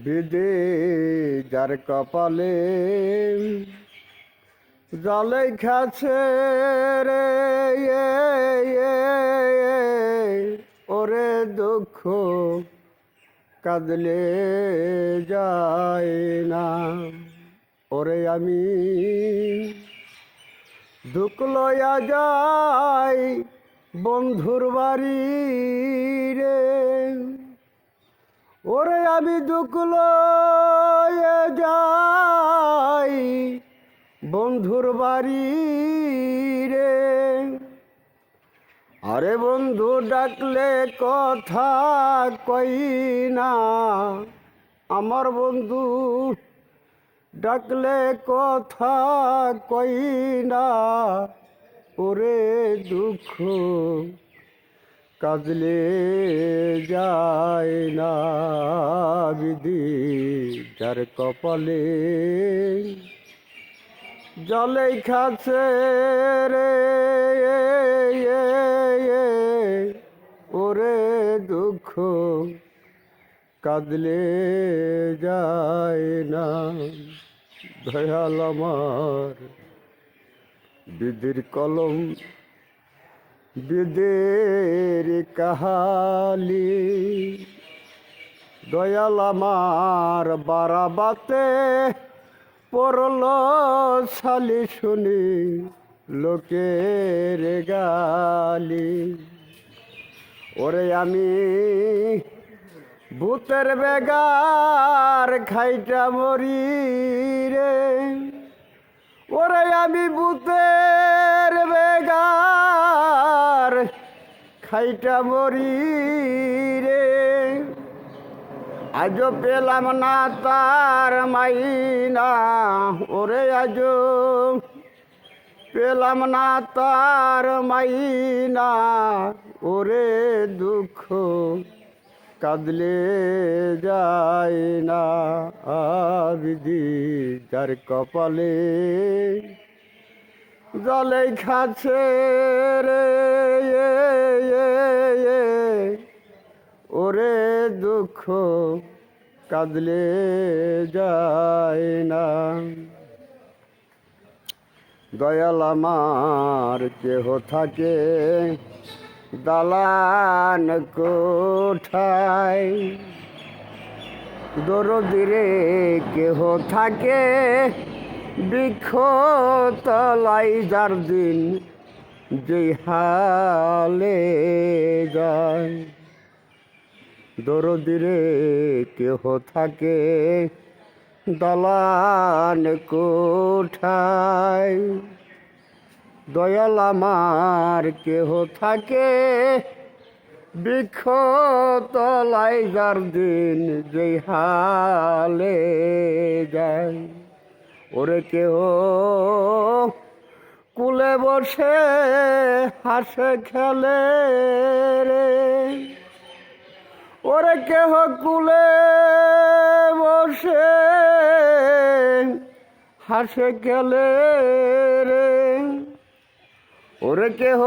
বিধি যার কপালে জলে খাচ্ছে রে ওরে দুঃখ কাঁদলে যায় না। ওরে আমি দুঃখ লয়া যাই বন্ধুর বাড়ি রে, ওরে আমি দুঃখ লয়ে যাই বন্ধুর বাড়ি রে। আরে বন্ধু ডাকলে কথা কই না, আমার বন্ধু ডাকলে কথা কই না। ওরে দুঃখ কাঁদলে যায় না। বিধি যার কপালে জলে খাচ্ছে রে ওরে দুঃখ কাঁদলে যায় না। দয়াল আমার বিধির কলম বিদের কাহালি, দয়াল আমার বারাবাতে পড়ল শালি শুনি লোকের গালি। ওরে আমি ভূতের বেগার খাইটা মরি রে, ওরে আমি ভূতের বেগার খাইটা মরি রে। আজও পেলাম না তার মাইনা, ওরে আজও পেলাম না তার মাইনা। ওরে দুঃখ কাঁদলে যায় না। বিধি যার কপালে জলে খাচ্ছে রে ওরে দুঃখ কাঁদলে যায় না। দয়াল আমার কেহ থাকে দালান কোঠায়, দরদিরে কেহ থাকে বৃক্ষ তলাই। যার দিন যে হালে যায়, দরদিরে কেহ থাকে দালান কোঠায়। দয়াল আমার কেহ থাকে বৃক্ষ তলায়। যার দিন যে হালে যায়, ওরে কেহ কুলে বসে হাসে খেলে রে, ওরে কেহ কুলে বসে হাসে খেলে রে। ওরে কেহ